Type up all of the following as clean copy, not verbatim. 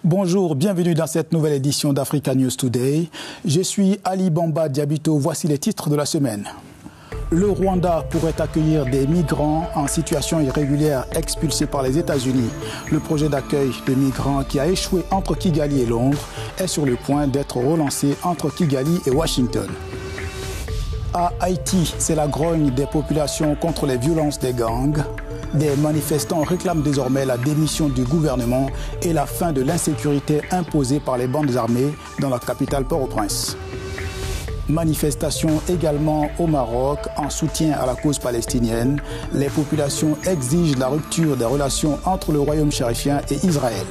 Bonjour, bienvenue dans cette nouvelle édition d'Africa News Today. Je suis Ali Bamba Diabito, voici les titres de la semaine. Le Rwanda pourrait accueillir des migrants en situation irrégulière expulsés par les États-Unis. Le projet d'accueil de migrants qui a échoué entre Kigali et Londres est sur le point d'être relancé entre Kigali et Washington. À Haïti, c'est la grogne des populations contre les violences des gangs. Des manifestants réclament désormais la démission du gouvernement et la fin de l'insécurité imposée par les bandes armées dans la capitale Port-au-Prince. Manifestations également au Maroc en soutien à la cause palestinienne. Les populations exigent la rupture des relations entre le royaume chérifien et Israël.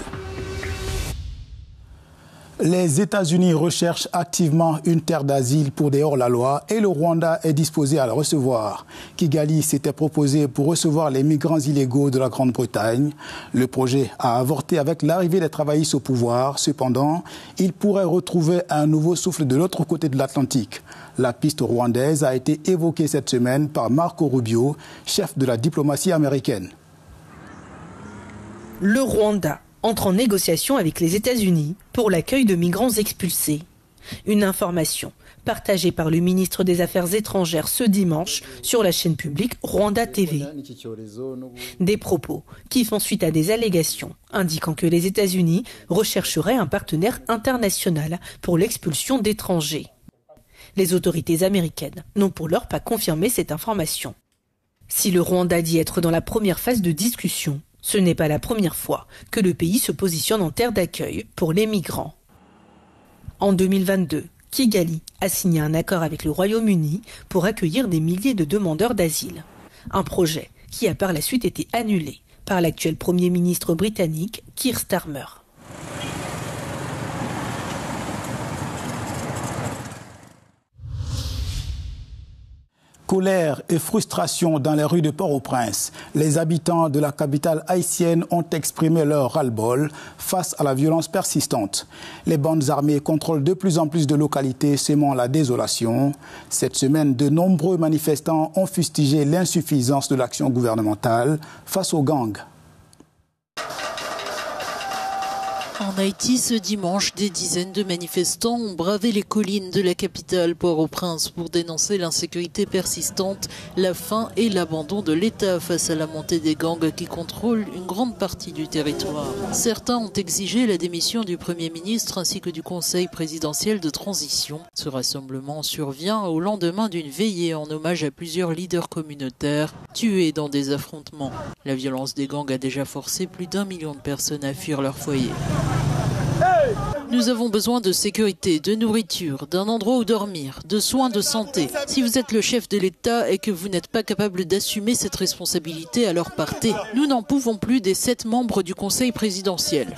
Les États-Unis recherchent activement une terre d'asile pour des hors-la-loi et le Rwanda est disposé à la recevoir. Kigali s'était proposé pour recevoir les migrants illégaux de la Grande-Bretagne. Le projet a avorté avec l'arrivée des travaillistes au pouvoir. Cependant, il pourrait retrouver un nouveau souffle de l'autre côté de l'Atlantique. La piste rwandaise a été évoquée cette semaine par Marco Rubio, chef de la diplomatie américaine. Le Rwanda entre en négociation avec les États-Unis pour l'accueil de migrants expulsés. Une information partagée par le ministre des Affaires étrangères ce dimanche sur la chaîne publique Rwanda TV. Des propos qui font suite à des allégations indiquant que les États-Unis rechercheraient un partenaire international pour l'expulsion d'étrangers. Les autorités américaines n'ont pour l'heure pas confirmé cette information. Si le Rwanda dit être dans la première phase de discussion, ce n'est pas la première fois que le pays se positionne en terre d'accueil pour les migrants. En 2022, Kigali a signé un accord avec le Royaume-Uni pour accueillir des milliers de demandeurs d'asile. Un projet qui a par la suite été annulé par l'actuel Premier ministre britannique Keir Starmer. Colère et frustration dans les rues de Port-au-Prince. Les habitants de la capitale haïtienne ont exprimé leur ras-le-bol face à la violence persistante. Les bandes armées contrôlent de plus en plus de localités, semant la désolation. Cette semaine, de nombreux manifestants ont fustigé l'insuffisance de l'action gouvernementale face aux gangs. En Haïti, ce dimanche, des dizaines de manifestants ont bravé les collines de la capitale Port-au-Prince pour dénoncer l'insécurité persistante, la faim et l'abandon de l'État face à la montée des gangs qui contrôlent une grande partie du territoire. Certains ont exigé la démission du Premier ministre ainsi que du Conseil présidentiel de transition. Ce rassemblement survient au lendemain d'une veillée en hommage à plusieurs leaders communautaires tués dans des affrontements. La violence des gangs a déjà forcé plus d'1 million de personnes à fuir leur foyer. Nous avons besoin de sécurité, de nourriture, d'un endroit où dormir, de soins de santé. Si vous êtes le chef de l'État et que vous n'êtes pas capable d'assumer cette responsabilité, alors partez. Nous n'en pouvons plus des 7 membres du Conseil présidentiel.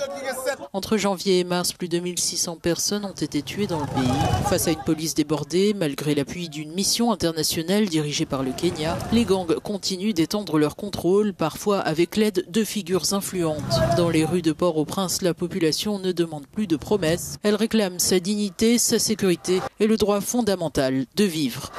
Entre janvier et mars, plus de 1600 personnes ont été tuées dans le pays. Face à une police débordée, malgré l'appui d'une mission internationale dirigée par le Kenya, les gangs continuent d'étendre leur contrôle, parfois avec l'aide de figures influentes. Dans les rues de Port-au-Prince, la population ne demande plus de promesses. Elle réclame sa dignité, sa sécurité et le droit fondamental de vivre.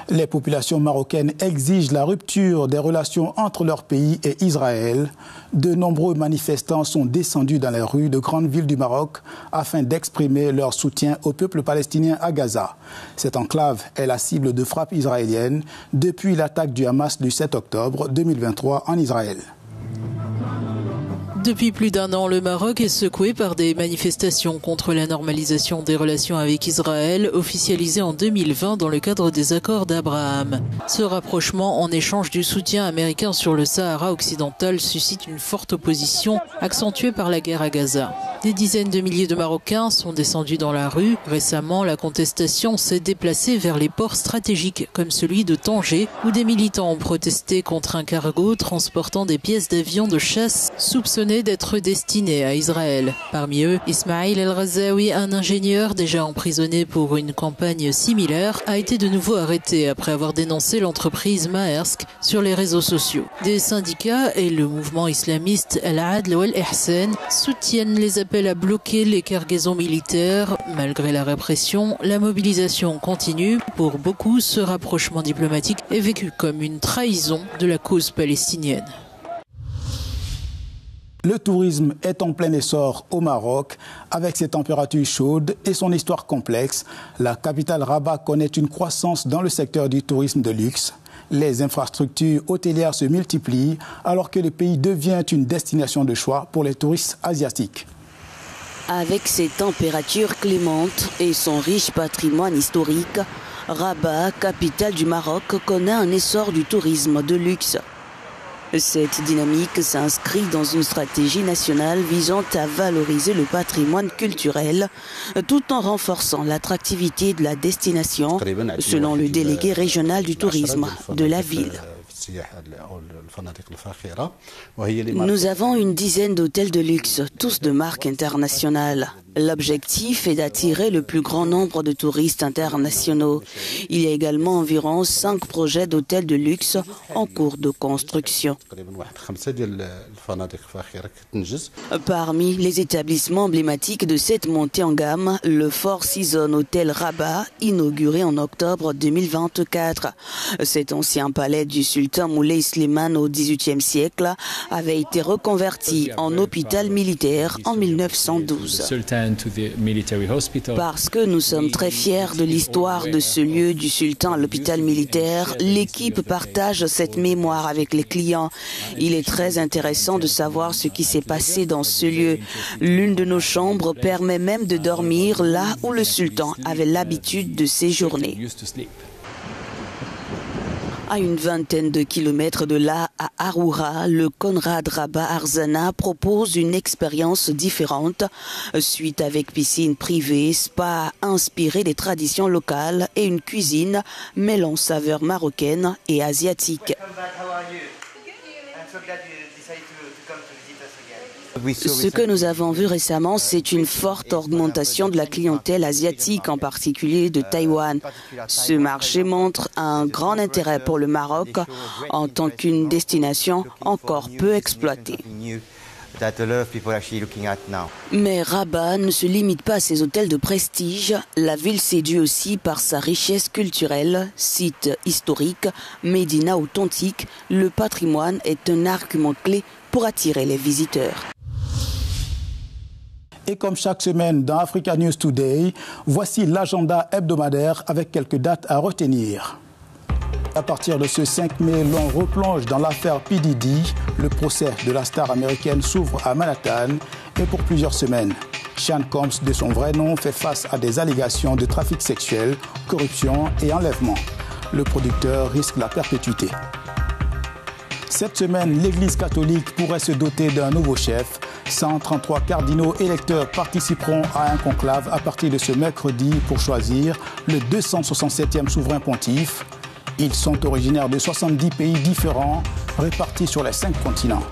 Les populations marocaines exigent la rupture des relations entre leur pays et Israël. De nombreux manifestants sont descendus dans les rues de grandes villes du Maroc afin d'exprimer leur soutien au peuple palestinien à Gaza. Cette enclave est la cible de frappes israéliennes depuis l'attaque du Hamas du 7 octobre 2023 en Israël. Depuis plus d'1 an, le Maroc est secoué par des manifestations contre la normalisation des relations avec Israël, officialisées en 2020 dans le cadre des accords d'Abraham. Ce rapprochement, en échange du soutien américain sur le Sahara occidental, suscite une forte opposition, accentuée par la guerre à Gaza. Des dizaines de milliers de Marocains sont descendus dans la rue. Récemment, la contestation s'est déplacée vers les ports stratégiques, comme celui de Tanger, où des militants ont protesté contre un cargo transportant des pièces d'avions de chasse soupçonnées d'être destinés à Israël. Parmi eux, Ismail El-Razaoui, un ingénieur déjà emprisonné pour une campagne similaire, a été de nouveau arrêté après avoir dénoncé l'entreprise Maersk sur les réseaux sociaux. Des syndicats et le mouvement islamiste Al-Adl wal-Ihsan soutiennent les appels à bloquer les cargaisons militaires. Malgré la répression, la mobilisation continue. Pour beaucoup, ce rapprochement diplomatique est vécu comme une trahison de la cause palestinienne. Le tourisme est en plein essor au Maroc. Avec ses températures chaudes et son histoire complexe, la capitale Rabat connaît une croissance dans le secteur du tourisme de luxe. Les infrastructures hôtelières se multiplient alors que le pays devient une destination de choix pour les touristes asiatiques. Avec ses températures clémentes et son riche patrimoine historique, Rabat, capitale du Maroc, connaît un essor du tourisme de luxe. Cette dynamique s'inscrit dans une stratégie nationale visant à valoriser le patrimoine culturel tout en renforçant l'attractivité de la destination, selon le délégué régional du tourisme de la ville. Nous avons une dizaine d'hôtels de luxe, tous de marque internationale. L'objectif est d'attirer le plus grand nombre de touristes internationaux. Il y a également environ 5 projets d'hôtels de luxe en cours de construction. Parmi les établissements emblématiques de cette montée en gamme, le Four Seasons Hotel Rabat, inauguré en octobre 2024. Cet ancien palais du sultan Moulay Slimane au XVIIIe siècle avait été reconverti en hôpital militaire en 1912. Parce que nous sommes très fiers de l'histoire de ce lieu du sultan à l'hôpital militaire, l'équipe partage cette mémoire avec les clients. Il est très intéressant de savoir ce qui s'est passé dans ce lieu. L'une de nos chambres permet même de dormir là où le sultan avait l'habitude de séjourner. À une vingtaine de kilomètres de là, à Aroura, le Conrad Rabat Arzana propose une expérience différente. Suite avec piscine privée, spa inspiré des traditions locales et une cuisine mêlant saveurs marocaines et asiatiques. Ce que nous avons vu récemment, c'est une forte augmentation de la clientèle asiatique, en particulier de Taïwan. Ce marché montre un grand intérêt pour le Maroc en tant qu'une destination encore peu exploitée. Mais Rabat ne se limite pas à ses hôtels de prestige. La ville séduit aussi par sa richesse culturelle, site historique, médina authentique. Le patrimoine est un argument clé pour attirer les visiteurs. Et comme chaque semaine dans Africa News Today, voici l'agenda hebdomadaire avec quelques dates à retenir. À partir de ce 5 mai, l'on replonge dans l'affaire P. Diddy. Le procès de la star américaine s'ouvre à Manhattan et pour plusieurs semaines. Sean Combs, de son vrai nom, fait face à des allégations de trafic sexuel, corruption et enlèvement. Le producteur risque la perpétuité. Cette semaine, l'Église catholique pourrait se doter d'un nouveau chef. 133 cardinaux électeurs participeront à un conclave à partir de ce mercredi pour choisir le 267e souverain pontife. Ils sont originaires de 70 pays différents, répartis sur les 5 continents.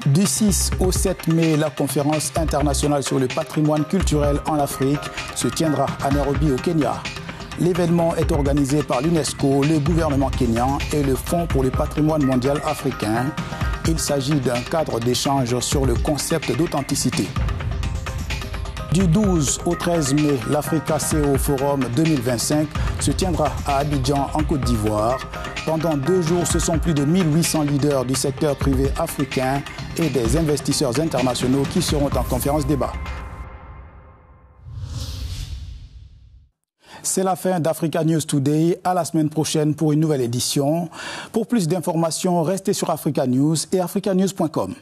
Du 6 au 7 mai, la conférence internationale sur le patrimoine culturel en Afrique se tiendra à Nairobi au Kenya. L'événement est organisé par l'UNESCO, le gouvernement kényan et le Fonds pour le patrimoine mondial africain. Il s'agit d'un cadre d'échange sur le concept d'authenticité. Du 12 au 13 mai, l'Africa CEO Forum 2025 se tiendra à Abidjan, en Côte d'Ivoire. Pendant 2 jours, ce sont plus de 1800 leaders du secteur privé africain et des investisseurs internationaux qui seront en conférence débat. C'est la fin d'Africa News Today. À la semaine prochaine pour une nouvelle édition. Pour plus d'informations, restez sur Africa News et africanews.com.